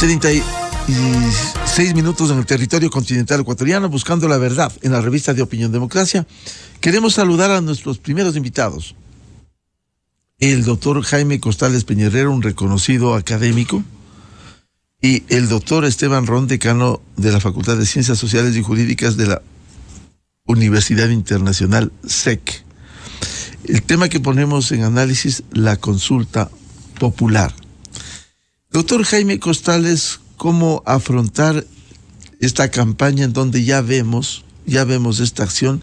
36 minutos en el territorio continental ecuatoriano, buscando la verdad en la revista de Opinión Democracia. Queremos saludar a nuestros primeros invitados. El doctor Jaime Costales Peñerrero, un reconocido académico, y el doctor Esteban Ron, decano de la Facultad de Ciencias Sociales y Jurídicas de la Universidad Internacional SEC. El tema que ponemos en análisis, la consulta popular. Doctor Jaime Costales, ¿cómo afrontar esta campaña en donde ya vemos esta acción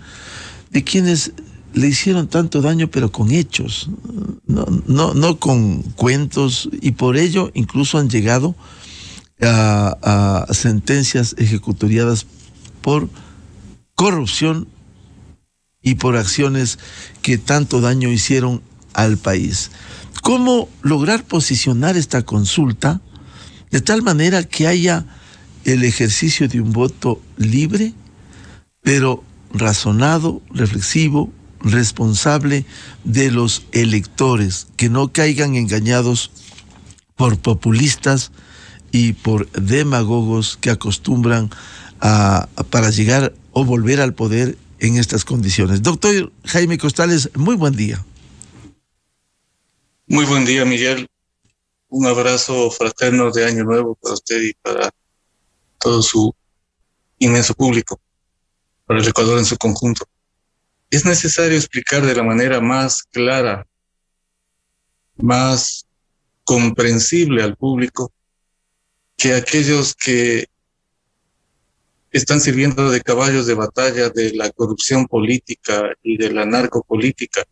de quienes le hicieron tanto daño, pero con hechos, no con cuentos, y por ello incluso han llegado a sentencias ejecutoriadas por corrupción y por acciones que tanto daño hicieron al país? ¿Cómo lograr posicionar esta consulta de tal manera que haya el ejercicio de un voto libre, pero razonado, reflexivo, responsable de los electores, que no caigan engañados por populistas y por demagogos que acostumbran para llegar o volver al poder en estas condiciones? Doctor Jaime Costales, muy buen día. Muy buen día, Miguel. Un abrazo fraterno de Año Nuevo para usted y para todo su inmenso público, para el Ecuador en su conjunto. Es necesario explicar de la manera más clara, más comprensible al público, que aquellos que están sirviendo de caballos de batalla de la corrupción política y de la narcopolítica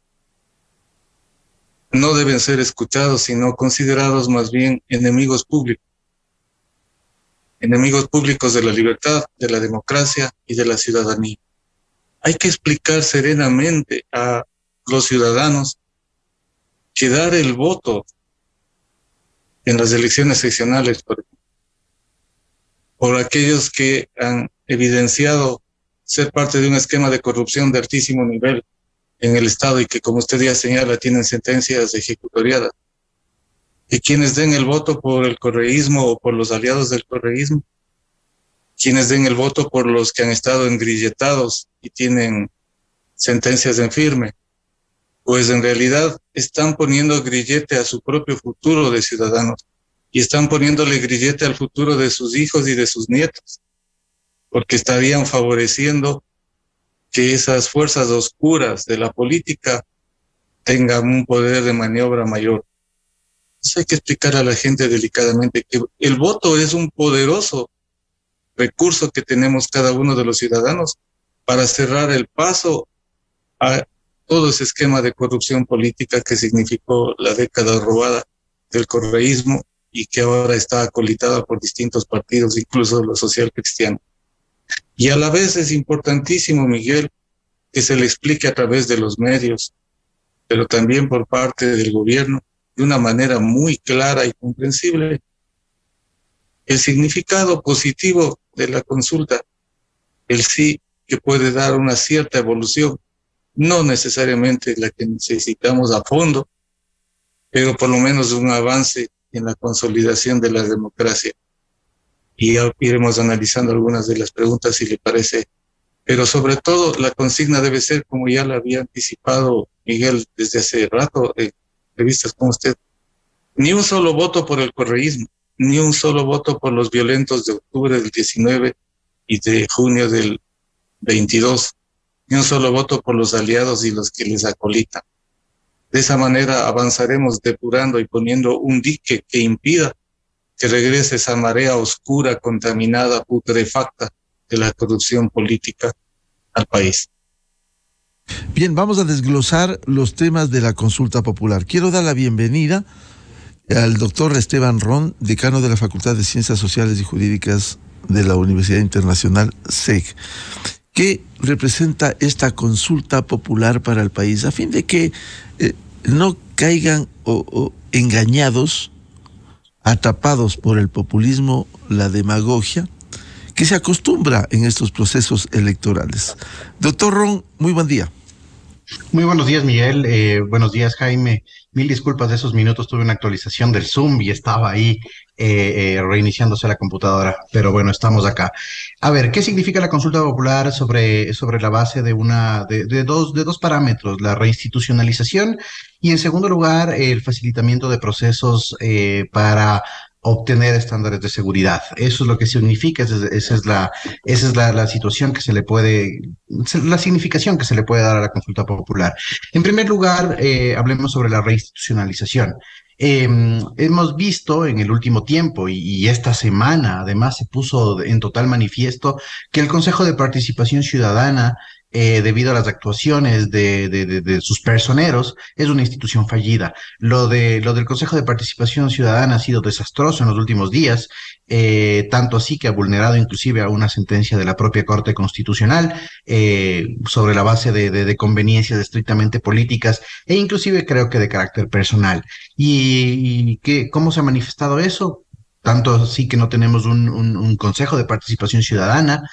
no deben ser escuchados, sino considerados más bien enemigos públicos de la libertad, de la democracia y de la ciudadanía. Hay que explicar serenamente a los ciudadanos que dar el voto en las elecciones seccionales, por aquellos que han evidenciado ser parte de un esquema de corrupción de altísimo nivel en el Estado y que, como usted ya señala, tienen sentencias ejecutoriadas, y quienes den el voto por el correísmo o por los aliados del correísmo, quienes den el voto por los que han estado engrilletados y tienen sentencias en firme, pues en realidad están poniendo grillete a su propio futuro de ciudadanos y están poniéndole grillete al futuro de sus hijos y de sus nietos, porque estarían favoreciendo que esas fuerzas oscuras de la política tengan un poder de maniobra mayor. Eso hay que explicar a la gente delicadamente, que el voto es un poderoso recurso que tenemos cada uno de los ciudadanos para cerrar el paso a todo ese esquema de corrupción política que significó la década robada del correísmo y que ahora está acolitada por distintos partidos, incluso lo social cristiano. Y a la vez es importantísimo, Miguel, que se le explique a través de los medios, pero también por parte del gobierno, de una manera muy clara y comprensible, el significado positivo de la consulta, el sí que puede dar una cierta evolución, no necesariamente la que necesitamos a fondo, pero por lo menos un avance en la consolidación de la democracia. Y ya iremos analizando algunas de las preguntas, si le parece. Pero sobre todo la consigna debe ser, como ya la había anticipado Miguel desde hace rato en entrevistas con usted, ni un solo voto por el correísmo, ni un solo voto por los violentos de octubre del 19 y de junio del 22, ni un solo voto por los aliados y los que les acolitan. De esa manera avanzaremos depurando y poniendo un dique que impida que regrese esa marea oscura, contaminada, putrefacta de la corrupción política al país. Bien, vamos a desglosar los temas de la consulta popular. Quiero dar la bienvenida al doctor Esteban Ron, decano de la Facultad de Ciencias Sociales y Jurídicas de la Universidad Internacional SEC, que representa esta consulta popular para el país, a fin de que no caigan engañados, atrapados por el populismo, la demagogia, que se acostumbra en estos procesos electorales. Doctor Ron, muy buen día. Muy buenos días, Miguel. Buenos días, Jaime. Mil disculpas de esos minutos. Tuve una actualización del Zoom y estaba ahí reiniciándose la computadora. Pero bueno, estamos acá. A ver, ¿qué significa la consulta popular sobre la base de dos parámetros? La reinstitucionalización y, en segundo lugar, el facilitamiento de procesos para obtener estándares de seguridad. Eso es lo que significa, esa es la situación que se le puede, la significación que se le puede dar a la consulta popular. En primer lugar, hablemos sobre la reinstitucionalización. Hemos visto en el último tiempo y esta semana además se puso en total manifiesto que el Consejo de Participación Ciudadana, debido a las actuaciones de sus personeros, es una institución fallida. Lo del Consejo de Participación Ciudadana ha sido desastroso en los últimos días, tanto así que ha vulnerado inclusive a una sentencia de la propia Corte Constitucional sobre la base de conveniencias estrictamente políticas e inclusive creo que de carácter personal. ¿Cómo se ha manifestado eso? Tanto así que no tenemos un Consejo de Participación Ciudadana,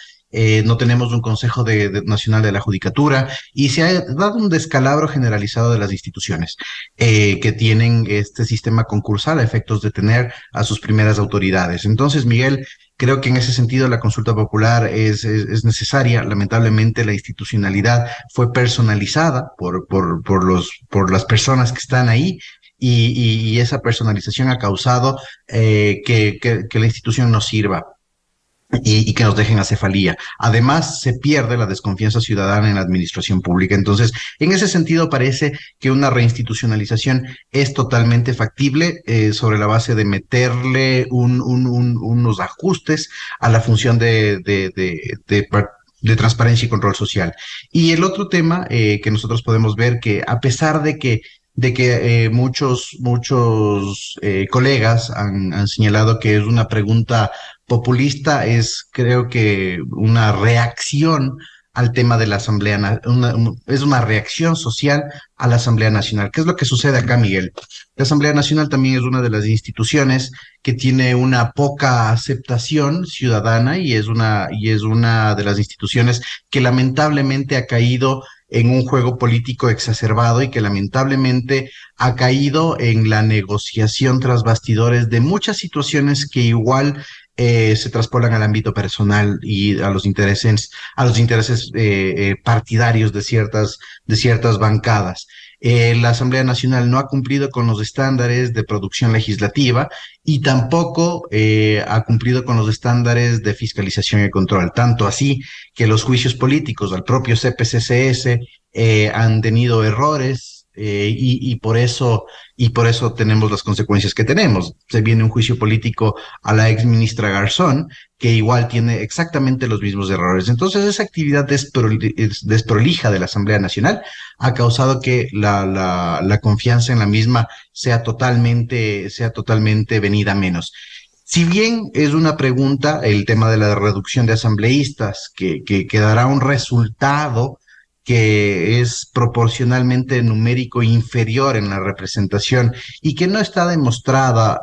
no tenemos un Consejo Nacional de la Judicatura y se ha dado un descalabro generalizado de las instituciones que tienen este sistema concursal a efectos de tener a sus primeras autoridades. Entonces, Miguel, creo que en ese sentido la consulta popular es necesaria. Lamentablemente la institucionalidad fue personalizada por las personas que están ahí y esa personalización ha causado que la institución no sirva y que nos dejen acefalía. Además, se pierde la desconfianza ciudadana en la administración pública. Entonces, en ese sentido, parece que una reinstitucionalización es totalmente factible sobre la base de meterle unos ajustes a la función de transparencia y control social. Y el otro tema que nosotros podemos ver que a pesar de que muchos colegas han señalado que es una pregunta populista, es creo que una reacción al tema de la Asamblea, es una reacción social a la Asamblea Nacional. ¿Qué es lo que sucede acá, Miguel? La Asamblea Nacional también es una de las instituciones que tiene una poca aceptación ciudadana y es una de las instituciones que lamentablemente ha caído en un juego político exacerbado y que lamentablemente ha caído en la negociación tras bastidores de muchas situaciones que igual se traspolan al ámbito personal y a los intereses partidarios de ciertas bancadas. La Asamblea Nacional no ha cumplido con los estándares de producción legislativa y tampoco ha cumplido con los estándares de fiscalización y control, tanto así que los juicios políticos al propio CPCCS han tenido errores y por eso tenemos las consecuencias que tenemos. Se viene un juicio político a la ex ministra Garzón, que igual tiene exactamente los mismos errores. Entonces, esa actividad desprolija de la Asamblea Nacional ha causado que la confianza en la misma sea totalmente venida a menos. Si bien es una pregunta, el tema de la reducción de asambleístas, que dará un resultado que es proporcionalmente numérico inferior en la representación y que no está demostrado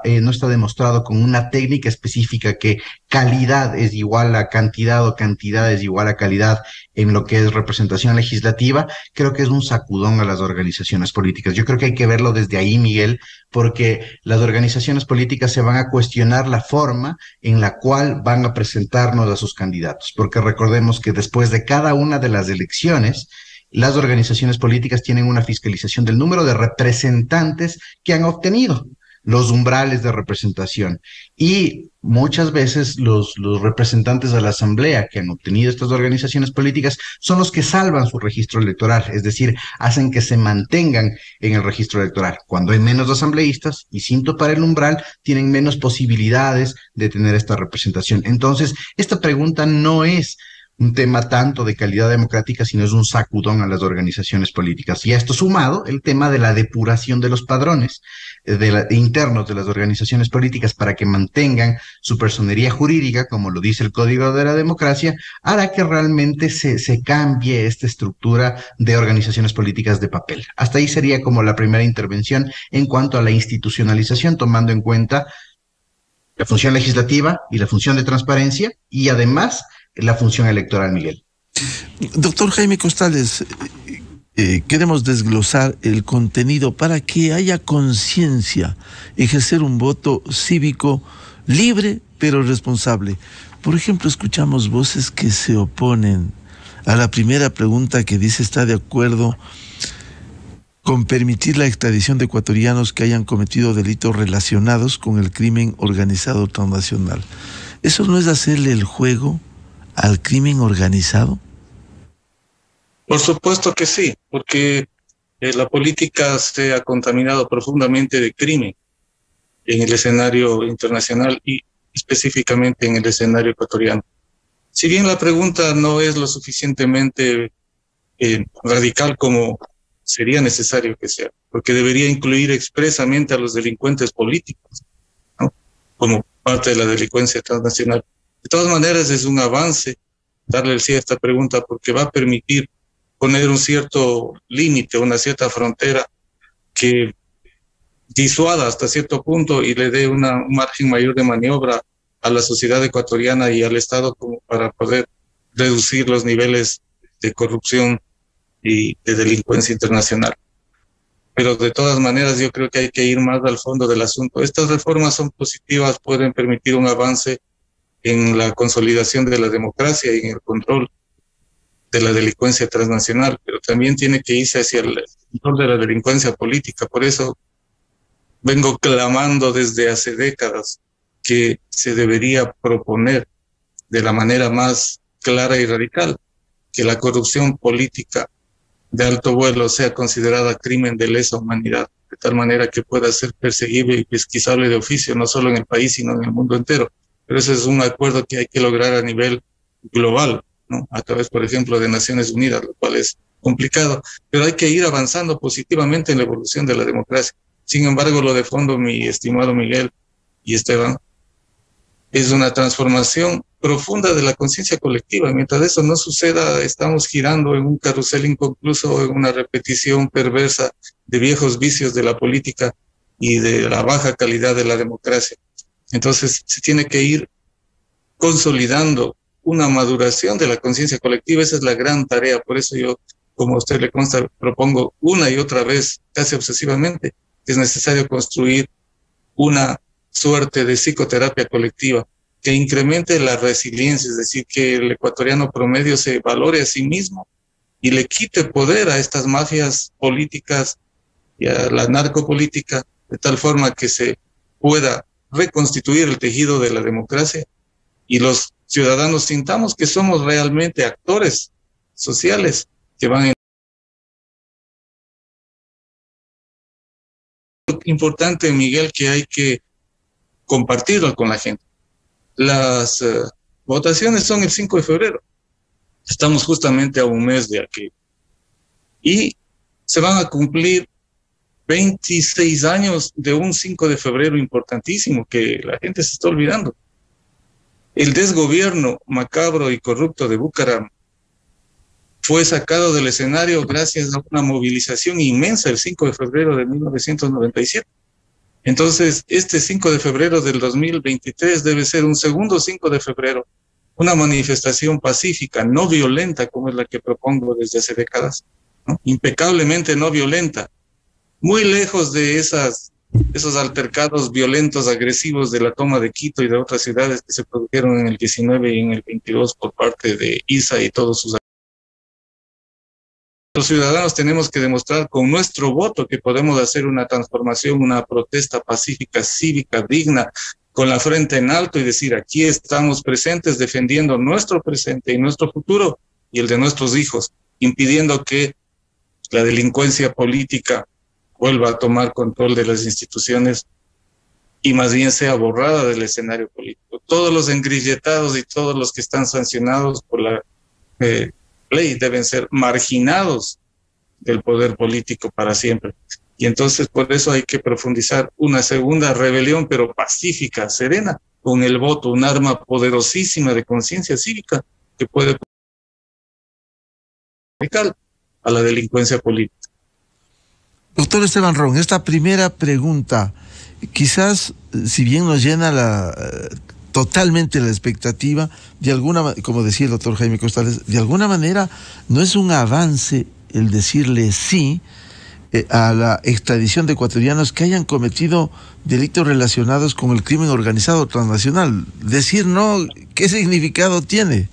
con una técnica específica que calidad es igual a cantidad o cantidad es igual a calidad en lo que es representación legislativa, creo que es un sacudón a las organizaciones políticas. Yo creo que hay que verlo desde ahí, Miguel, porque las organizaciones políticas se van a cuestionar la forma en la cual van a presentarnos a sus candidatos, porque recordemos que después de cada una de las elecciones, las organizaciones políticas tienen una fiscalización del número de representantes que han obtenido, los umbrales de representación. Y muchas veces los representantes de la Asamblea que han obtenido estas organizaciones políticas son los que salvan su registro electoral, es decir, hacen que se mantengan en el registro electoral. Cuando hay menos asambleístas y sin topar el umbral, tienen menos posibilidades de tener esta representación. Entonces, esta pregunta no es un tema tanto de calidad democrática, sino es un sacudón a las organizaciones políticas. Y a esto sumado el tema de la depuración de los padrones internos de las organizaciones políticas para que mantengan su personería jurídica, como lo dice el Código de la Democracia, hará que realmente se cambie esta estructura de organizaciones políticas de papel. Hasta ahí sería como la primera intervención en cuanto a la institucionalización, tomando en cuenta la función legislativa y la función de transparencia y además la función electoral, Miguel. Doctor Jaime Costales, queremos desglosar el contenido para que haya conciencia, ejercer un voto cívico libre pero responsable. Por ejemplo, escuchamos voces que se oponen a la primera pregunta que dice está de acuerdo con permitir la extradición de ecuatorianos que hayan cometido delitos relacionados con el crimen organizado transnacional. ¿Eso no es hacerle el juego al crimen organizado? Por supuesto que sí, porque la política se ha contaminado profundamente de crimen en el escenario internacional y específicamente en el escenario ecuatoriano. Si bien la pregunta no es lo suficientemente radical como sería necesario que sea, porque debería incluir expresamente a los delincuentes políticos, ¿no?, como parte de la delincuencia transnacional. De todas maneras, es un avance darle el sí a esta pregunta porque va a permitir poner un cierto límite, una cierta frontera que disuada hasta cierto punto y le dé un margen mayor de maniobra a la sociedad ecuatoriana y al Estado como para poder reducir los niveles de corrupción y de delincuencia internacional. Pero de todas maneras yo creo que hay que ir más al fondo del asunto. Estas reformas son positivas, pueden permitir un avance en la consolidación de la democracia y en el control de la delincuencia transnacional, pero también tiene que irse hacia el control de la delincuencia política. Por eso vengo clamando desde hace décadas que se debería proponer de la manera más clara y radical que la corrupción política de alto vuelo sea considerada crimen de lesa humanidad, de tal manera que pueda ser perseguible y pesquisable de oficio, no solo en el país, sino en el mundo entero. Pero ese es un acuerdo que hay que lograr a nivel global, ¿no?, a través, por ejemplo, de Naciones Unidas, lo cual es complicado, pero hay que ir avanzando positivamente en la evolución de la democracia. Sin embargo, lo de fondo, mi estimado Miguel y Esteban, es una transformación profunda de la conciencia colectiva. Mientras eso no suceda, estamos girando en un carrusel inconcluso, en una repetición perversa de viejos vicios de la política y de la baja calidad de la democracia. Entonces, se tiene que ir consolidando una maduración de la conciencia colectiva. Esa es la gran tarea. Por eso yo, como a usted le consta, propongo una y otra vez, casi obsesivamente, que es necesario construir una suerte de psicoterapia colectiva que incremente la resiliencia, es decir, que el ecuatoriano promedio se valore a sí mismo y le quite poder a estas mafias políticas y a la narcopolítica, de tal forma que se pueda reconstituir el tejido de la democracia y los ciudadanos sintamos que somos realmente actores sociales que van en... Importante, Miguel, que hay que compartirlo con la gente. Las votaciones son el 5 de febrero. Estamos justamente a un mes de aquí. Y se van a cumplir 26 años de un 5 de febrero importantísimo que la gente se está olvidando. El desgobierno macabro y corrupto de Bucaram fue sacado del escenario gracias a una movilización inmensa el 5 de febrero de 1997. Entonces, este 5 de febrero del 2023 debe ser un segundo 5 de febrero, una manifestación pacífica, no violenta, como es la que propongo desde hace décadas, ¿no?, impecablemente no violenta, muy lejos de esos altercados violentos, agresivos de la toma de Quito y de otras ciudades que se produjeron en el 19 y en el 22 por parte de ISA y todos sus... Los ciudadanos tenemos que demostrar con nuestro voto que podemos hacer una transformación, una protesta pacífica, cívica, digna, con la frente en alto y decir, aquí estamos presentes defendiendo nuestro presente y nuestro futuro y el de nuestros hijos, impidiendo que la delincuencia política vuelva a tomar control de las instituciones y más bien sea borrada del escenario político. Todos los engrilletados y todos los que están sancionados por la ley deben ser marginados del poder político para siempre. Y entonces por eso hay que profundizar una segunda rebelión, pero pacífica, serena, con el voto, un arma poderosísima de conciencia cívica que puede a la delincuencia política. Doctor Esteban Ron, esta primera pregunta, quizás, si bien nos llena totalmente la expectativa, de alguna, como decía el doctor Jaime Costales, de alguna manera no es un avance el decirle sí a la extradición de ecuatorianos que hayan cometido delitos relacionados con el crimen organizado transnacional? Decir no, ¿qué significado tiene?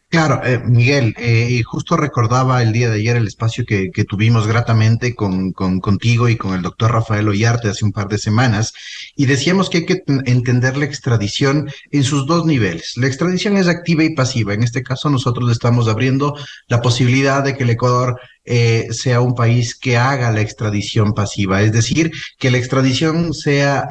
Claro, Miguel, y justo recordaba el día de ayer el espacio que tuvimos gratamente contigo y con el doctor Rafael Ollarte hace un par de semanas, y decíamos que hay que entender la extradición en sus dos niveles. La extradición es activa y pasiva. En este caso, nosotros estamos abriendo la posibilidad de que el Ecuador sea un país que haga la extradición pasiva, es decir, que la extradición sea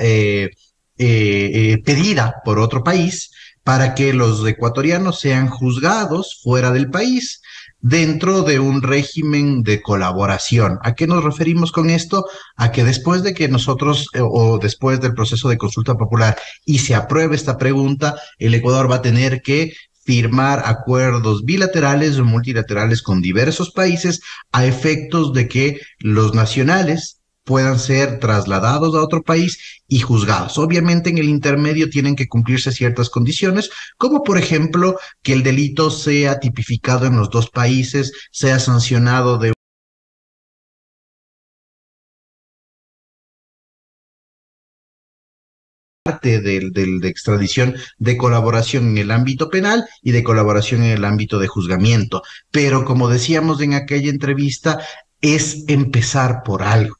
pedida por otro país para que los ecuatorianos sean juzgados fuera del país dentro de un régimen de colaboración. ¿A qué nos referimos con esto? A que después de que nosotros o después del proceso de consulta popular y se apruebe esta pregunta, el Ecuador va a tener que firmar acuerdos bilaterales o multilaterales con diversos países a efectos de que los nacionales puedan ser trasladados a otro país y juzgados. Obviamente en el intermedio tienen que cumplirse ciertas condiciones, como por ejemplo que el delito sea tipificado en los dos países, sea sancionado de parte de extradición de colaboración en el ámbito penal y de colaboración en el ámbito de juzgamiento. Pero como decíamos en aquella entrevista, es empezar por algo.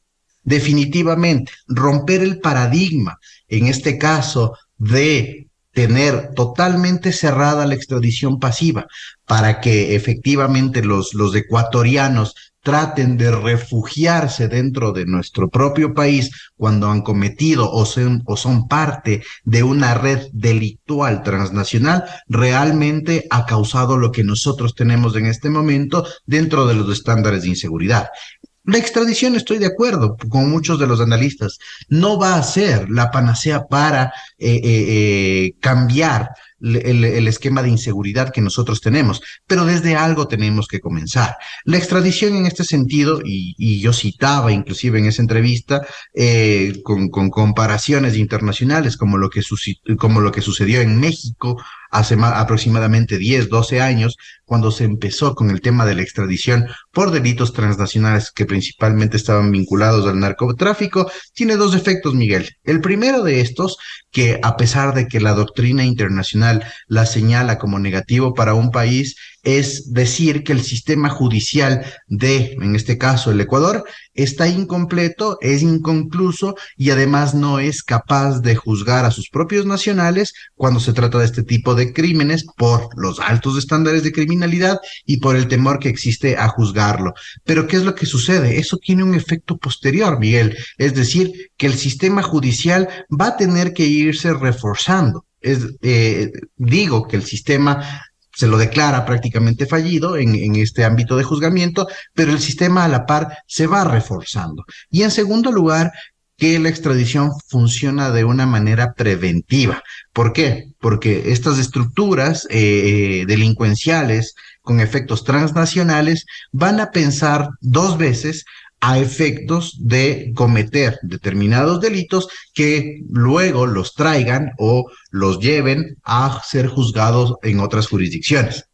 Definitivamente, romper el paradigma, en este caso, de tener totalmente cerrada la extradición pasiva para que efectivamente los ecuatorianos traten de refugiarse dentro de nuestro propio país cuando han cometido o son parte de una red delictual transnacional, realmente ha causado lo que nosotros tenemos en este momento dentro de los estándares de inseguridad. La extradición, estoy de acuerdo con muchos de los analistas, no va a ser la panacea para cambiar el esquema de inseguridad que nosotros tenemos, pero desde algo tenemos que comenzar. La extradición en este sentido, y yo citaba inclusive en esa entrevista con comparaciones internacionales como lo que sucedió en México hace aproximadamente 10, 12 años, cuando se empezó con el tema de la extradición por delitos transnacionales que principalmente estaban vinculados al narcotráfico, tiene dos efectos, Miguel. El primero de estos, que a pesar de que la doctrina internacional la señala como negativo para un país, es decir que el sistema judicial en este caso, el Ecuador, está incompleto, es inconcluso y además no es capaz de juzgar a sus propios nacionales cuando se trata de este tipo de crímenes por los altos estándares de criminalidad y por el temor que existe a juzgarlo. Pero ¿qué es lo que sucede? Eso tiene un efecto posterior, Miguel. Es decir, que el sistema judicial va a tener que irse reforzando. Digo que el sistema se lo declara prácticamente fallido en este ámbito de juzgamiento, pero el sistema a la par se va reforzando. Y en segundo lugar, que la extradición funciona de una manera preventiva. ¿Por qué? Porque estas estructuras delincuenciales con efectos transnacionales van a pensar dos veces a efectos de cometer determinados delitos que luego los traigan o los lleven a ser juzgados en otras jurisdicciones.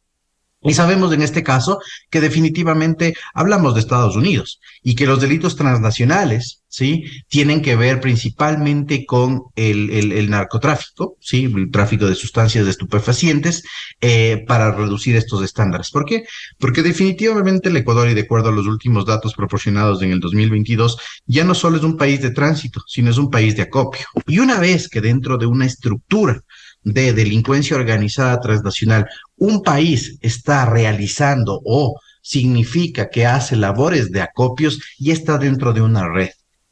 Y sabemos en este caso que definitivamente hablamos de Estados Unidos y que los delitos transnacionales, ¿sí?, tienen que ver principalmente con el narcotráfico, ¿sí?, el tráfico de sustancias estupefacientes para reducir estos estándares. ¿Por qué? Porque definitivamente el Ecuador, y de acuerdo a los últimos datos proporcionados en el 2022, ya no solo es un país de tránsito, sino es un país de acopio. Y una vez que dentro de una estructura de delincuencia organizada transnacional, un país está realizando o significa que hace labores de acopios y está dentro de una red.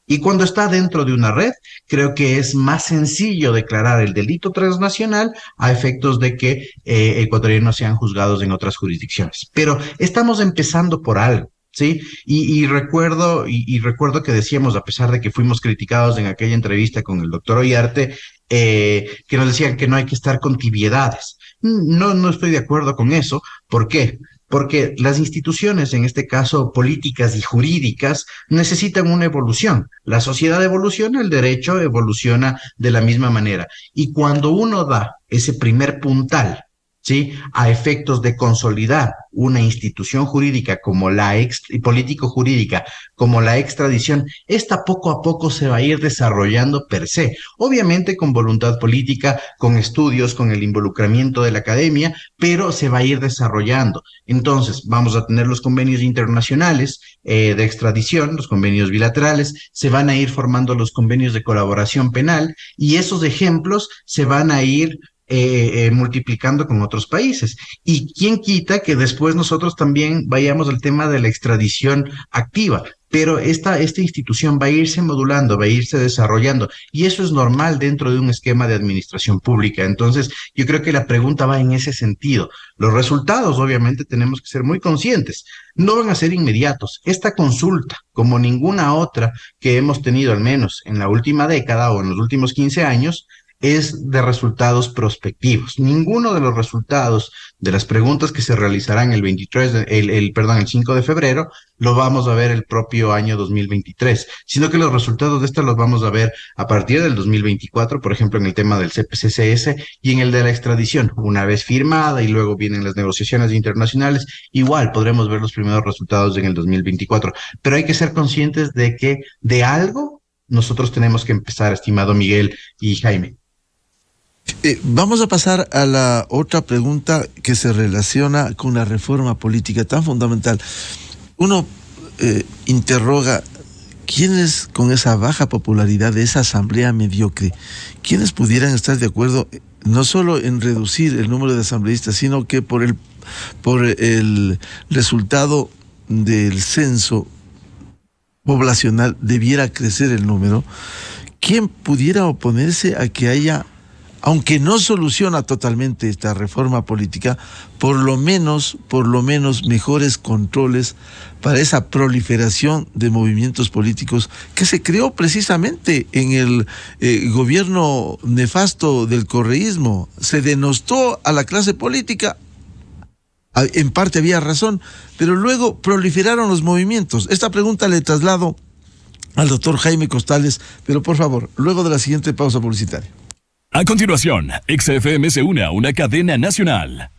Y cuando está dentro de una red, creo que es más sencillo declarar el delito transnacional a efectos de que ecuatorianos sean juzgados en otras jurisdicciones. Pero estamos empezando por algo. Sí, y recuerdo que decíamos, a pesar de que fuimos criticados en aquella entrevista con el doctor Ollarte, que nos decían que no hay que estar con tibiedades. No estoy de acuerdo con eso. ¿Por qué? Porque las instituciones, en este caso políticas y jurídicas, necesitan una evolución. La sociedad evoluciona, el derecho evoluciona de la misma manera. Y cuando uno da ese primer puntal ¿sí? A efectos de consolidar una institución jurídica como y político-jurídica como la extradición, esta poco a poco se va a ir desarrollando per se, obviamente con voluntad política, con estudios, con el involucramiento de la academia, pero se va a ir desarrollando. Entonces, vamos a tener los convenios internacionales de extradición, los convenios bilaterales, se van a ir formando los convenios de colaboración penal y esos ejemplos se van a ir multiplicando con otros países. Y quién quita que después nosotros también vayamos al tema de la extradición activa. Pero esta institución va a irse modulando, va a irse desarrollando, y eso es normal dentro de un esquema de administración pública. Entonces, yo creo que la pregunta va en ese sentido. Los resultados, obviamente, tenemos que ser muy conscientes. No van a ser inmediatos. Esta consulta, como ninguna otra que hemos tenido, al menos en la última década o en los últimos 15 años, es de resultados prospectivos. Ninguno de los resultados de las preguntas que se realizarán el 5 de febrero lo vamos a ver el propio año 2023, sino que los resultados de esto los vamos a ver a partir del 2024, por ejemplo, en el tema del CPCCS y en el de la extradición. Una vez firmada y luego vienen las negociaciones internacionales, igual podremos ver los primeros resultados en el 2024, pero hay que ser conscientes de que de algo nosotros tenemos que empezar, estimado Miguel y Jaime. Vamos a pasar a la otra pregunta que se relaciona con la reforma política tan fundamental. Uno interroga, ¿quiénes con esa baja popularidad de esa asamblea mediocre, quiénes pudieran estar de acuerdo no solo en reducir el número de asambleístas, sino que por el resultado del censo poblacional debiera crecer el número? ¿Quién pudiera oponerse a que haya, aunque no soluciona totalmente esta reforma política, por lo menos mejores controles para esa proliferación de movimientos políticos que se creó precisamente en el gobierno nefasto del correísmo? Se denostó a la clase política, en parte había razón, pero luego proliferaron los movimientos. Esta pregunta le traslado al doctor Jaime Costales, pero por favor, luego de la siguiente pausa publicitaria. A continuación, XFM se une a una cadena nacional.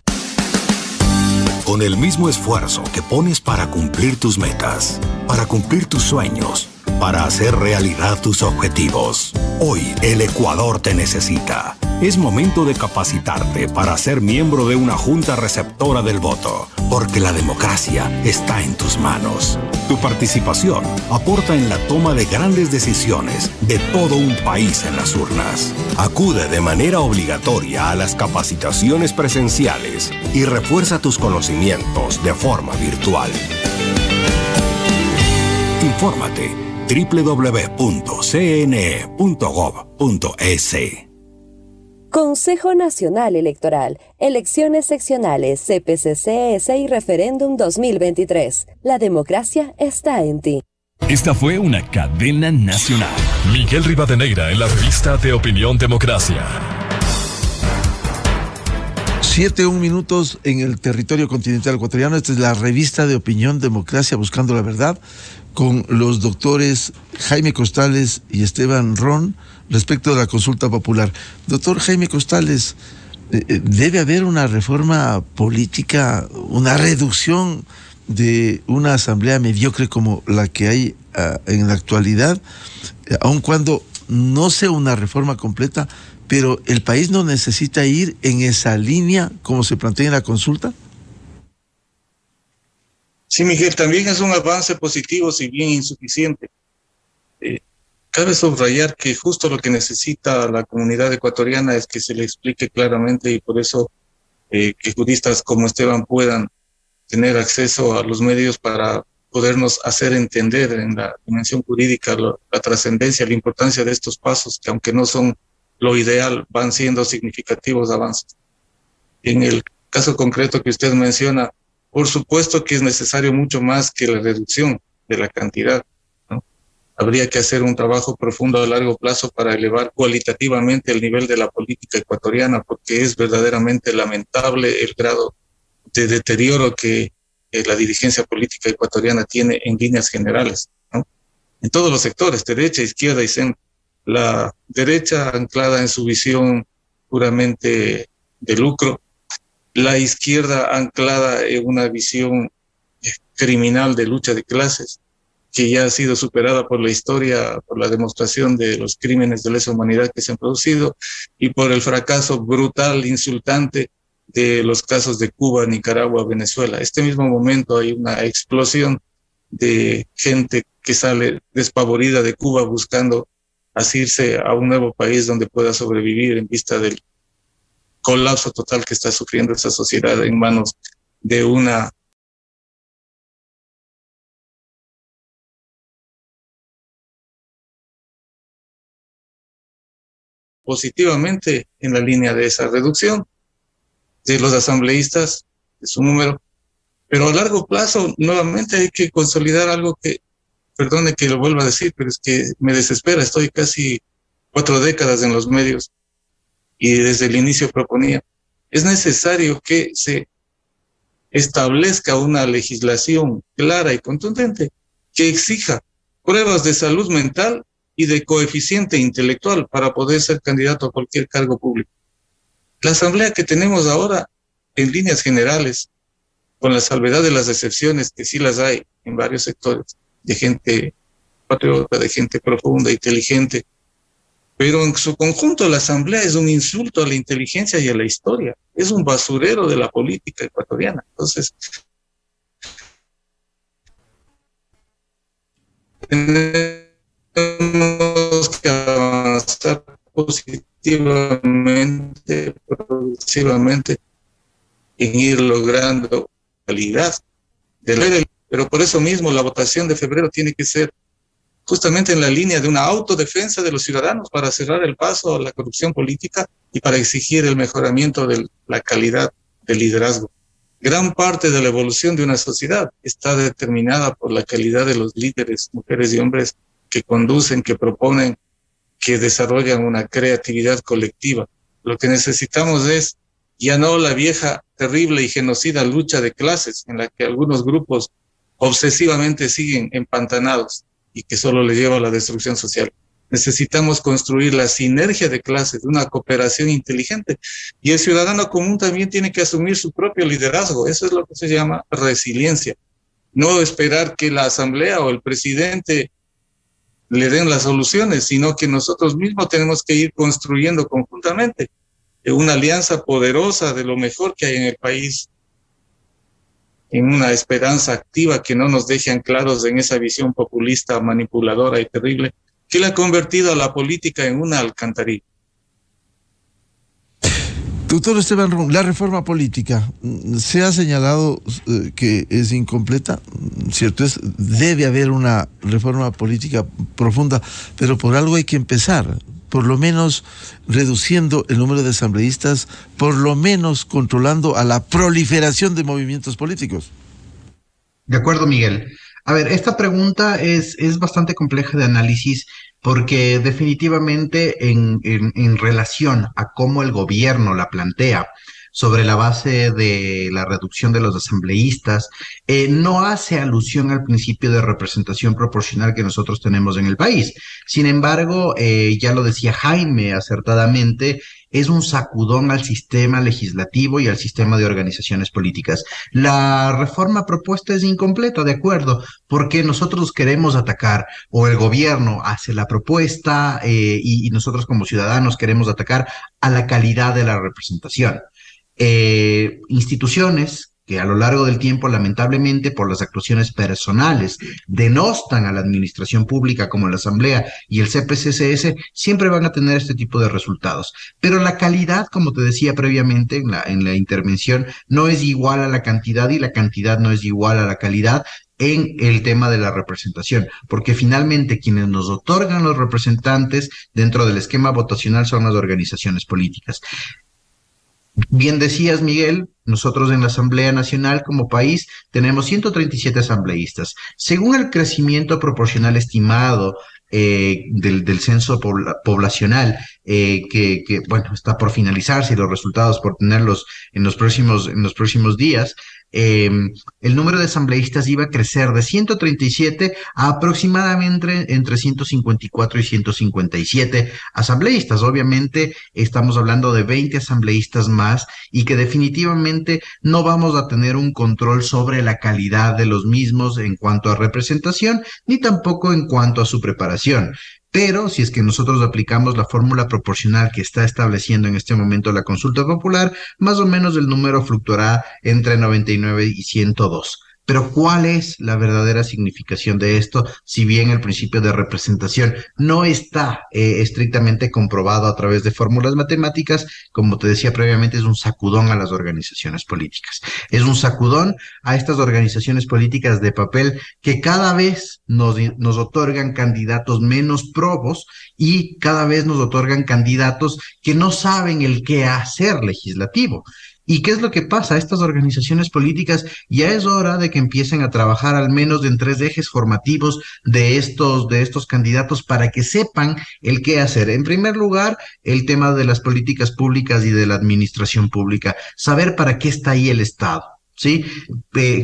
Con el mismo esfuerzo que pones para cumplir tus metas, para cumplir tus sueños, para hacer realidad tus objetivos, hoy el Ecuador te necesita. Es momento de capacitarte para ser miembro de una junta receptora del voto, porque la democracia está en tus manos. Tu participación aporta en la toma de grandes decisiones de todo un país en las urnas. Acude de manera obligatoria a las capacitaciones presenciales y refuerza tus conocimientos de forma virtual. Infórmate www.cne.gov.es. Consejo Nacional Electoral, elecciones seccionales, CPCCS y referéndum 2023. La democracia está en ti. Esta fue una cadena nacional. Miguel Rivadeneira en la revista de Opinión Democracia. 7:01 en el territorio continental ecuatoriano. Esta es la revista de Opinión Democracia, buscando la verdad, con los doctores Jaime Costales y Esteban Ron, respecto de la consulta popular. Doctor Jaime Costales, ¿debe haber una reforma política, una reducción de una asamblea mediocre como la que hay en la actualidad, aun cuando no sea una reforma completa, pero el país no necesita ir en esa línea como se plantea en la consulta? Sí, Miguel, también es un avance positivo, si bien insuficiente. Cabe subrayar que justo lo que necesita la comunidad ecuatoriana es que se le explique claramente, y por eso que juristas como Esteban puedan tener acceso a los medios para podernos hacer entender en la dimensión jurídica la trascendencia, la importancia de estos pasos, que aunque no son lo ideal, van siendo significativos avances. En el caso concreto que usted menciona, por supuesto que es necesario mucho más que la reducción de la cantidad. Habría que hacer un trabajo profundo a largo plazo para elevar cualitativamente el nivel de la política ecuatoriana, porque es verdaderamente lamentable el grado de deterioro que la dirigencia política ecuatoriana tiene en líneas generales, ¿no? En todos los sectores, derecha, izquierda y centro. La derecha anclada en su visión puramente de lucro, la izquierda anclada en una visión criminal de lucha de clases, que ya ha sido superada por la historia, por la demostración de los crímenes de lesa humanidad que se han producido y por el fracaso brutal, insultante de los casos de Cuba, Nicaragua, Venezuela. Este mismo momento hay una explosión de gente que sale despavorida de Cuba buscando asirse a un nuevo país donde pueda sobrevivir en vista del colapso total que está sufriendo esa sociedad en manos de una positivamente en la línea de esa reducción de los asambleístas, de su número, pero a largo plazo nuevamente hay que consolidar algo que, perdone que lo vuelva a decir, pero es que me desespera, estoy casi 4 décadas en los medios y desde el inicio proponía, es necesario que se establezca una legislación clara y contundente que exija pruebas de salud mental y de coeficiente intelectual para poder ser candidato a cualquier cargo público. La asamblea que tenemos ahora, en líneas generales, con la salvedad de las excepciones, que sí las hay en varios sectores, de gente patriota, de gente profunda, inteligente, pero en su conjunto la asamblea es un insulto a la inteligencia y a la historia, es un basurero de la política ecuatoriana. Entonces, tenemos que avanzar positivamente, progresivamente, en ir logrando calidad de ley. Pero por eso mismo la votación de febrero tiene que ser justamente en la línea de una autodefensa de los ciudadanos para cerrar el paso a la corrupción política y para exigir el mejoramiento de la calidad del liderazgo. Gran parte de la evolución de una sociedad está determinada por la calidad de los líderes, mujeres y hombres que conducen, que proponen, que desarrollan una creatividad colectiva. Lo que necesitamos es ya no la vieja, terrible y genocida lucha de clases en la que algunos grupos obsesivamente siguen empantanados y que solo le lleva a la destrucción social. Necesitamos construir la sinergia de clases, una cooperación inteligente. Y el ciudadano común también tiene que asumir su propio liderazgo. Eso es lo que se llama resiliencia. No esperar que la asamblea o el presidente le den las soluciones, sino que nosotros mismos tenemos que ir construyendo conjuntamente una alianza poderosa de lo mejor que hay en el país, en una esperanza activa que no nos deje anclados en esa visión populista, manipuladora y terrible, que le ha convertido a la política en una alcantarilla. Doctor Esteban Rum, la reforma política, se ha señalado que es incompleta, cierto es, debe haber una reforma política profunda, pero por algo hay que empezar, por lo menos reduciendo el número de asambleístas, por lo menos controlando a la proliferación de movimientos políticos. De acuerdo, Miguel. A ver, esta pregunta es bastante compleja de análisis porque definitivamente en relación a cómo el gobierno la plantea sobre la base de la reducción de los asambleístas, no hace alusión al principio de representación proporcional que nosotros tenemos en el país. Sin embargo, ya lo decía Jaime acertadamente, es un sacudón al sistema legislativo y al sistema de organizaciones políticas. La reforma propuesta es incompleta, de acuerdo, porque nosotros queremos atacar, o el gobierno hace la propuesta y nosotros como ciudadanos queremos atacar a la calidad de la representación. Instituciones que a lo largo del tiempo, lamentablemente, por las actuaciones personales, denostan a la administración pública como la Asamblea y el CPCCS, siempre van a tener este tipo de resultados. Pero la calidad, como te decía previamente en la intervención, no es igual a la cantidad y la cantidad no es igual a la calidad en el tema de la representación, porque finalmente quienes nos otorgan los representantes dentro del esquema votacional son las organizaciones políticas. Bien decías, Miguel, nosotros en la Asamblea Nacional como país tenemos 137 asambleístas. Según el crecimiento proporcional estimado del censo poblacional, bueno, está por finalizarse y los resultados por tenerlos en los próximos días, el número de asambleístas iba a crecer de 137 a aproximadamente entre 154 y 157 asambleístas. Obviamente estamos hablando de 20 asambleístas más y que definitivamente no vamos a tener un control sobre la calidad de los mismos en cuanto a representación, ni tampoco en cuanto a su preparación. Pero si es que nosotros aplicamos la fórmula proporcional que está estableciendo en este momento la consulta popular, más o menos el número fluctuará entre 99 y 102. Pero ¿cuál es la verdadera significación de esto? Si bien el principio de representación no está estrictamente comprobado a través de fórmulas matemáticas, como te decía previamente, es un sacudón a las organizaciones políticas. Es un sacudón a estas organizaciones políticas de papel que cada vez nos otorgan candidatos menos probos y cada vez nos otorgan candidatos que no saben el qué hacer legislativo. ¿Y qué es lo que pasa? Estas organizaciones políticas ya es hora de que empiecen a trabajar al menos en 3 ejes formativos de estos candidatos para que sepan el qué hacer. En primer lugar, el tema de las políticas públicas y de la administración pública. Saber para qué está ahí el Estado. ¿Sí?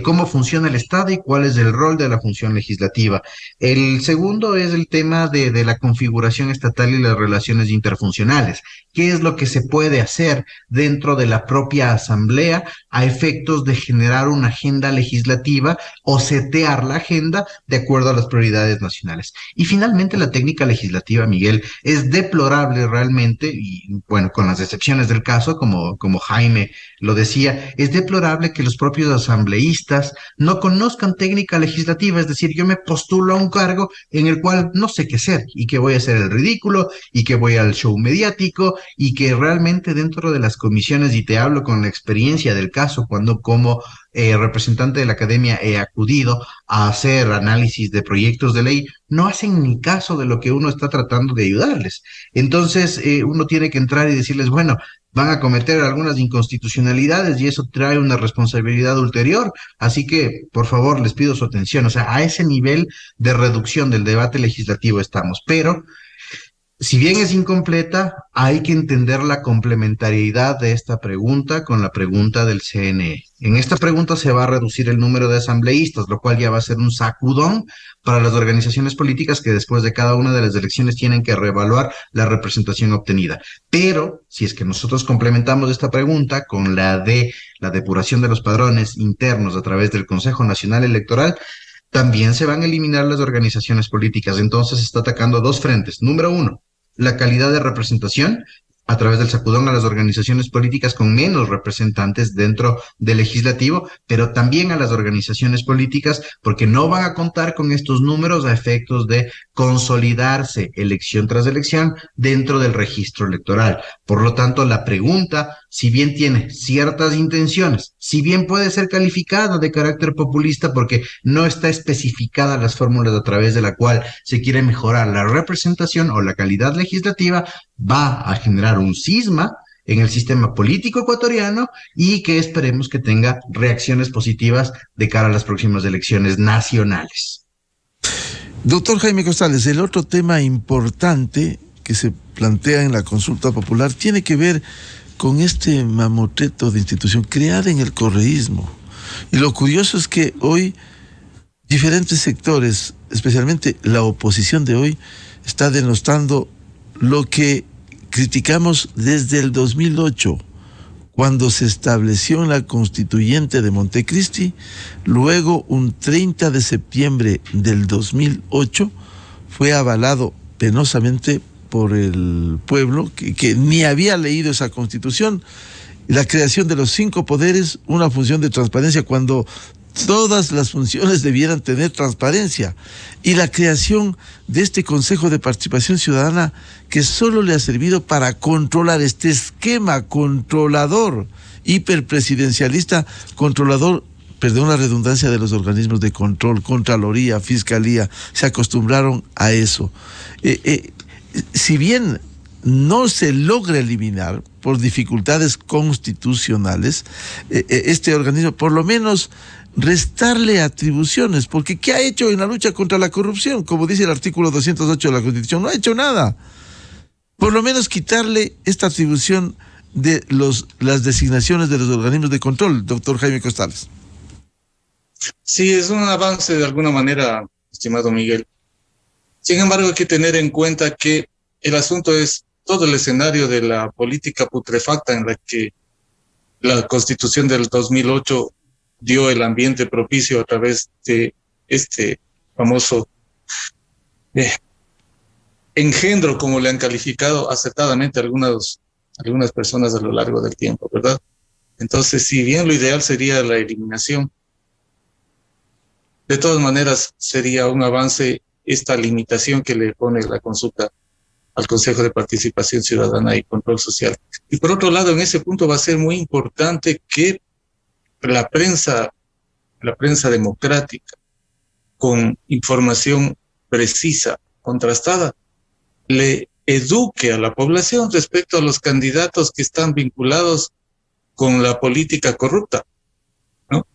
Cómo funciona el Estado y cuál es el rol de la función legislativa. El segundo es el tema de la configuración estatal y las relaciones interfuncionales. ¿Qué es lo que se puede hacer dentro de la propia asamblea a efectos de generar una agenda legislativa o setear la agenda de acuerdo a las prioridades nacionales? Y finalmente la técnica legislativa, Miguel, es deplorable realmente, y bueno, con las excepciones del caso, como Jaime lo decía, es deplorable que los propios asambleístas no conozcan técnica legislativa, es decir, yo me postulo a un cargo en el cual no sé qué hacer y que voy a hacer el ridículo y que voy al show mediático y que realmente dentro de las comisiones, y te hablo con la experiencia del caso, cuando como representante de la academia he acudido a hacer análisis de proyectos de ley, no hacen ni caso de lo que uno está tratando de ayudarles. Entonces uno tiene que entrar y decirles, bueno, van a cometer algunas inconstitucionalidades y eso trae una responsabilidad ulterior. Así que, por favor, les pido su atención. O sea, a ese nivel de reducción del debate legislativo estamos. Pero, si bien es incompleta, hay que entender la complementariedad de esta pregunta con la pregunta del CNE. En esta pregunta se va a reducir el número de asambleístas, lo cual ya va a ser un sacudón para las organizaciones políticas que después de cada una de las elecciones tienen que reevaluar la representación obtenida. Pero si es que nosotros complementamos esta pregunta con la de la depuración de los padrones internos a través del Consejo Nacional Electoral, también se van a eliminar las organizaciones políticas. Entonces se está atacando 2 frentes. Número 1, la calidad de representación a través del sacudón a las organizaciones políticas con menos representantes dentro del legislativo, pero también a las organizaciones políticas porque no van a contar con estos números a efectos de consolidarse elección tras elección dentro del registro electoral. Por lo tanto, la pregunta, si bien tiene ciertas intenciones, si bien puede ser calificada de carácter populista porque no está especificada las fórmulas a través de la cual se quiere mejorar la representación o la calidad legislativa, va a generar un cisma en el sistema político ecuatoriano y que esperemos que tenga reacciones positivas de cara a las próximas elecciones nacionales. Doctor Jaime Costales, el otro tema importante que se plantea en la consulta popular tiene que ver con este mamotreto de institución creada en el correísmo. Y lo curioso es que hoy diferentes sectores, especialmente la oposición de hoy, está denostando lo que criticamos desde el 2008, cuando se estableció en la constituyente de Montecristi, luego un 30 de septiembre del 2008 fue avalado penosamente por el pueblo que ni había leído esa constitución, la creación de los 5 poderes, una función de transparencia cuando todas las funciones debieran tener transparencia, y la creación de este Consejo de Participación Ciudadana que solo le ha servido para controlar este esquema controlador, hiperpresidencialista, controlador, perdón la redundancia, de los organismos de control, Contraloría, Fiscalía, se acostumbraron a eso. Si bien no se logra eliminar por dificultades constitucionales, este organismo, por lo menos restarle atribuciones, porque ¿qué ha hecho en la lucha contra la corrupción? Como dice el artículo 208 de la Constitución, no ha hecho nada. Por lo menos quitarle esta atribución de las designaciones de los organismos de control, doctor Jaime Costales. Sí, es un avance de alguna manera, estimado Miguel. Sin embargo, hay que tener en cuenta que el asunto es todo el escenario de la política putrefacta en la que la Constitución del 2008 dio el ambiente propicio a través de este famoso engendro, como le han calificado acertadamente algunas personas a lo largo del tiempo, ¿verdad? Entonces, si bien lo ideal sería la eliminación, de todas maneras sería un avance esta limitación que le pone la consulta al Consejo de Participación Ciudadana y Control Social. Y por otro lado, en ese punto va a ser muy importante que la prensa democrática, con información precisa, contrastada, le eduque a la población respecto a los candidatos que están vinculados con la política corrupta, ¿no?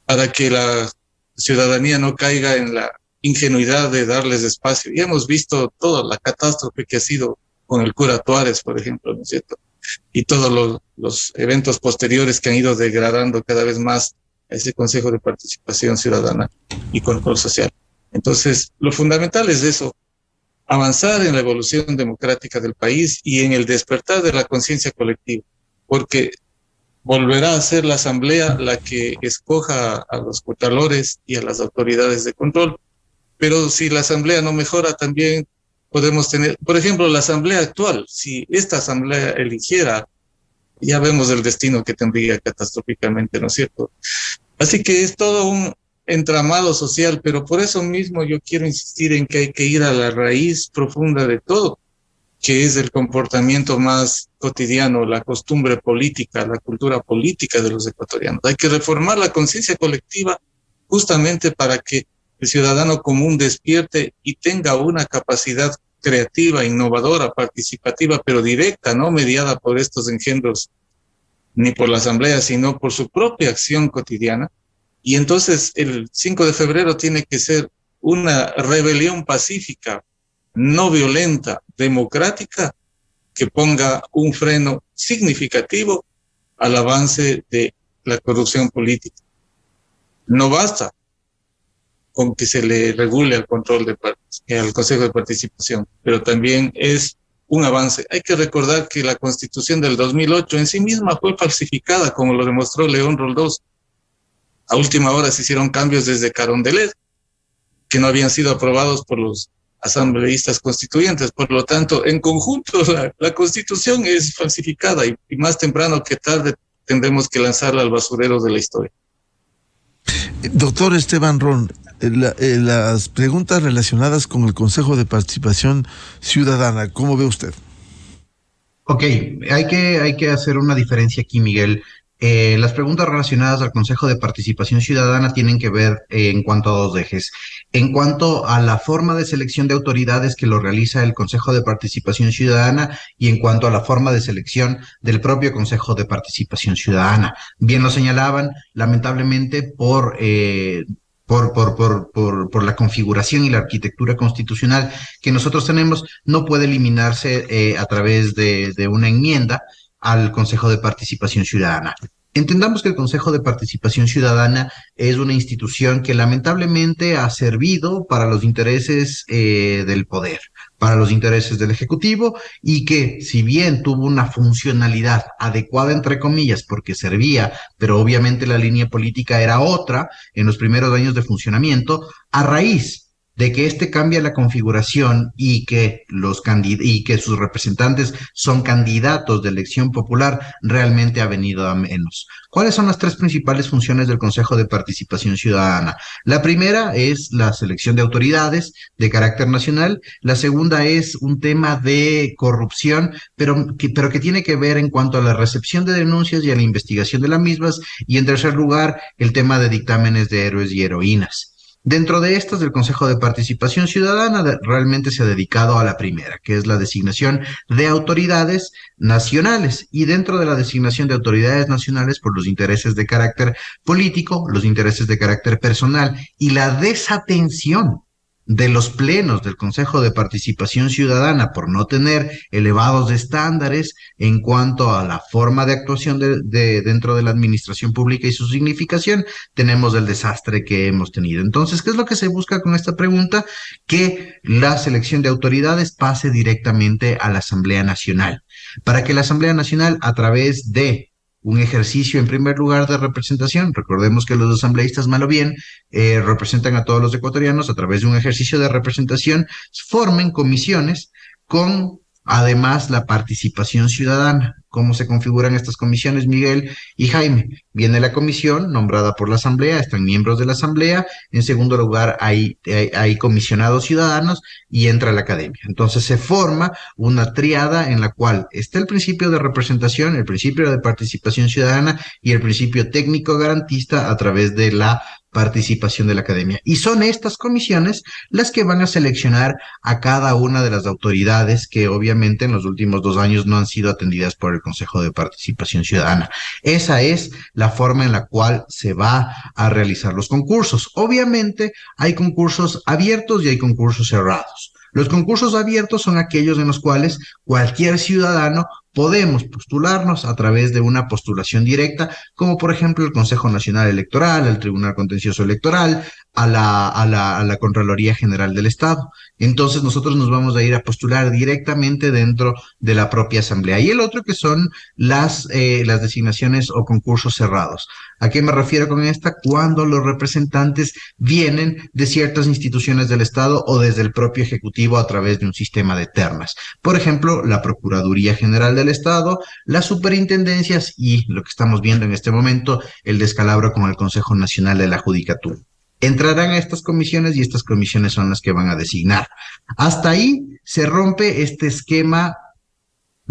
Para que la ciudadanía no caiga en la ingenuidad de darles espacio. Ya hemos visto toda la catástrofe que ha sido con el cura Tuárez, por ejemplo, ¿no es cierto? Y todos los eventos posteriores que han ido degradando cada vez más a ese Consejo de Participación Ciudadana y Control Social. Entonces, lo fundamental es eso, avanzar en la evolución democrática del país y en el despertar de la conciencia colectiva, porque volverá a ser la Asamblea la que escoja a los contralores y a las autoridades de control. Pero si la Asamblea no mejora, también podemos tener, por ejemplo, la Asamblea actual. Si esta Asamblea eligiera, ya vemos el destino que tendría catastróficamente, ¿no es cierto? Así que es todo un entramado social, pero por eso mismo yo quiero insistir en que hay que ir a la raíz profunda de todo, que es el comportamiento más cotidiano, la costumbre política, la cultura política de los ecuatorianos. Hay que reformar la conciencia colectiva justamente para que el ciudadano común despierte y tenga una capacidad creativa, innovadora, participativa, pero directa, no mediada por estos engendros, ni por la Asamblea, sino por su propia acción cotidiana. Y entonces el 5 de febrero tiene que ser una rebelión pacífica, no violenta, democrática, que ponga un freno significativo al avance de la corrupción política. No basta con que se le regule al al Consejo de Participación, pero también es un avance. Hay que recordar que la Constitución del 2008 en sí misma fue falsificada, como lo demostró León Roldós. A última hora se hicieron cambios desde Carondelet, que no habían sido aprobados por los asambleístas constituyentes. Por lo tanto, en conjunto, la Constitución es falsificada y más temprano que tarde tendremos que lanzarla al basurero de la historia. Doctor Esteban Ron, las preguntas relacionadas con el Consejo de Participación Ciudadana, ¿cómo ve usted? Ok, hay que hacer una diferencia aquí, Miguel. Las preguntas relacionadas al Consejo de Participación Ciudadana tienen que ver en cuanto a dos ejes. En cuanto a la forma de selección de autoridades que lo realiza el Consejo de Participación Ciudadana y en cuanto a la forma de selección del propio Consejo de Participación Ciudadana. Bien lo señalaban, lamentablemente por la configuración y la arquitectura constitucional que nosotros tenemos, no puede eliminarse a través de una enmienda al Consejo de Participación Ciudadana. Entendamos que el Consejo de Participación Ciudadana es una institución que lamentablemente ha servido para los intereses del poder, para los intereses del Ejecutivo, y que si bien tuvo una funcionalidad adecuada, entre comillas, porque servía, pero obviamente la línea política era otra en los primeros años de funcionamiento, a raíz de que cambia la configuración y que sus representantes son candidatos de elección popular, realmente ha venido a menos. ¿Cuáles son las tres principales funciones del Consejo de Participación Ciudadana? La primera es la selección de autoridades de carácter nacional. La segunda es un tema de corrupción, pero que tiene que ver en cuanto a la recepción de denuncias y a la investigación de las mismas. Y en tercer lugar, el tema de dictámenes de héroes y heroínas. Dentro de estas del Consejo de Participación Ciudadana realmente se ha dedicado a la primera, que es la designación de autoridades nacionales, y dentro de la designación de autoridades nacionales por los intereses de carácter político, los intereses de carácter personal y la desatención de los plenos del Consejo de Participación Ciudadana por no tener elevados estándares en cuanto a la forma de actuación dentro de la administración pública y su significación, tenemos el desastre que hemos tenido. Entonces, ¿qué es lo que se busca con esta pregunta? Que la selección de autoridades pase directamente a la Asamblea Nacional, para que la Asamblea Nacional, a través de un ejercicio en primer lugar de representación. Recordemos que los asambleístas, mal o bien, representan a todos los ecuatorianos. A través de un ejercicio de representación formen comisiones con además la participación ciudadana. ¿Cómo se configuran estas comisiones, Miguel y Jaime? Viene la comisión nombrada por la Asamblea, están miembros de la Asamblea. En segundo lugar, hay comisionados ciudadanos y entra la academia. Entonces se forma una tríada en la cual está el principio de representación, el principio de participación ciudadana y el principio técnico garantista a través de la participación de la academia. Y son estas comisiones las que van a seleccionar a cada una de las autoridades que obviamente en los últimos 2 años no han sido atendidas por el Consejo de Participación Ciudadana. Esa es la forma en la cual se va a realizar los concursos. Obviamente hay concursos abiertos y hay concursos cerrados. Los concursos abiertos son aquellos en los cuales cualquier ciudadano podemos postularnos a través de una postulación directa, como por ejemplo el Consejo Nacional Electoral, el Tribunal Contencioso Electoral, a la Contraloría General del Estado. Entonces nosotros nos vamos a ir a postular directamente dentro de la propia Asamblea. Y el otro que son las designaciones o concursos cerrados. ¿A qué me refiero con esta? Cuando los representantes vienen de ciertas instituciones del Estado o desde el propio Ejecutivo a través de un sistema de ternas. Por ejemplo, la Procuraduría General del Estado, las superintendencias y lo que estamos viendo en este momento, el descalabro con el Consejo Nacional de la Judicatura. Entrarán a estas comisiones y estas comisiones son las que van a designar. Hasta ahí se rompe este esquema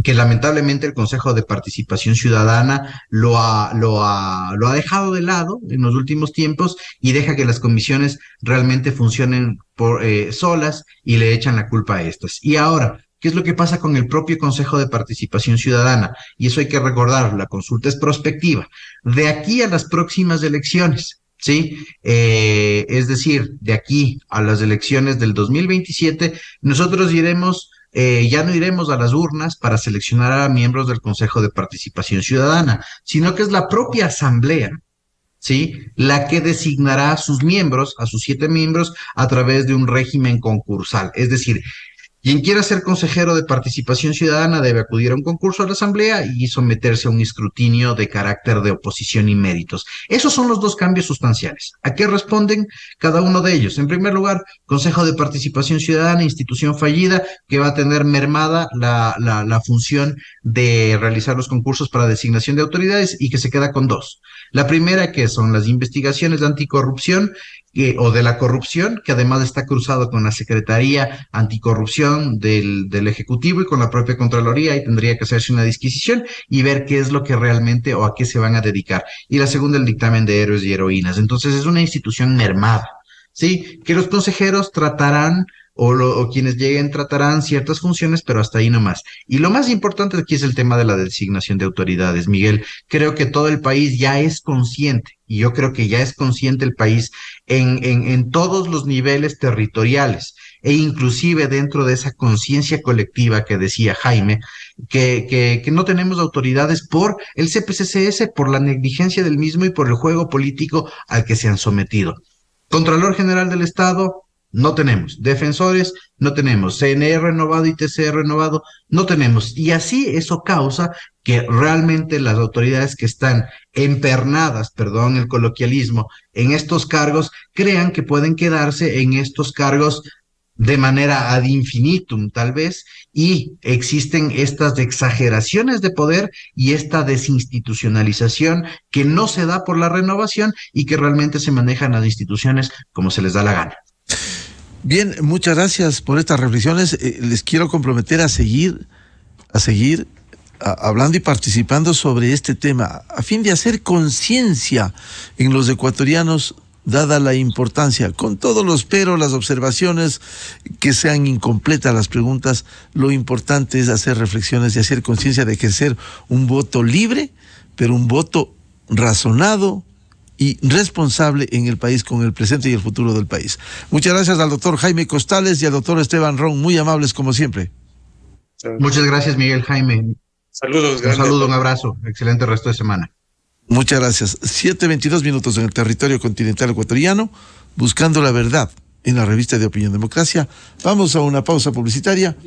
que lamentablemente el Consejo de Participación Ciudadana lo ha dejado de lado en los últimos tiempos y deja que las comisiones realmente funcionen solas y le echan la culpa a estas. Y ahora, ¿qué es lo que pasa con el propio Consejo de Participación Ciudadana? Y eso hay que recordar, la consulta es prospectiva. De aquí a las próximas elecciones, ¿sí? Es decir, de aquí a las elecciones del 2027, nosotros ya no iremos a las urnas para seleccionar a miembros del Consejo de Participación Ciudadana, sino que es la propia Asamblea, ¿sí?, la que designará a sus miembros, a sus 7 miembros, a través de un régimen concursal. Es decir, quien quiera ser consejero de participación ciudadana debe acudir a un concurso a la Asamblea y someterse a un escrutinio de carácter de oposición y méritos. Esos son los 2 cambios sustanciales. ¿A qué responden cada uno de ellos? En primer lugar, Consejo de Participación Ciudadana, institución fallida que va a tener mermada la función de realizar los concursos para designación de autoridades y que se queda con 2. La primera, que son las investigaciones de anticorrupción o de la corrupción, que además está cruzado con la Secretaría Anticorrupción del Ejecutivo y con la propia Contraloría, y tendría que hacerse una disquisición y ver qué es lo que realmente o a qué se van a dedicar. Y la segunda, el dictamen de héroes y heroínas. Entonces es una institución mermada, ¿sí?, que los consejeros tratarán o quienes lleguen tratarán ciertas funciones, pero hasta ahí nomás. Y lo más importante aquí es el tema de la designación de autoridades, Miguel. Creo que todo el país ya es consciente, y yo creo que ya es consciente el país en todos los niveles territoriales, e inclusive dentro de esa conciencia colectiva que decía Jaime, que no tenemos autoridades por el CPCCS, por la negligencia del mismo y por el juego político al que se han sometido. Contralor General del Estado, no tenemos. Defensores, no tenemos. CNE renovado y TCE renovado, no tenemos. Y así eso causa que realmente las autoridades que están empernadas, perdón el coloquialismo, en estos cargos, crean que pueden quedarse en estos cargos de manera ad infinitum, tal vez, y existen estas exageraciones de poder y esta desinstitucionalización que no se da por la renovación y que realmente se manejan las instituciones como se les da la gana. Bien, muchas gracias por estas reflexiones. Les quiero comprometer a seguir hablando y participando sobre este tema, a fin de hacer conciencia en los ecuatorianos, dada la importancia, con todos los peros, las observaciones, que sean incompletas las preguntas, lo importante es hacer reflexiones y hacer conciencia de que ser un voto libre, pero un voto razonado, y responsable en el país, con el presente y el futuro del país. Muchas gracias al doctor Jaime Costales y al doctor Esteban Ron, muy amables como siempre. Muchas gracias, Miguel Jaime. Saludos. Un saludo, un abrazo. Excelente resto de semana. Muchas gracias. 7:22 en el territorio continental ecuatoriano, buscando la verdad en la revista de Opinión Democracia. Vamos a una pausa publicitaria.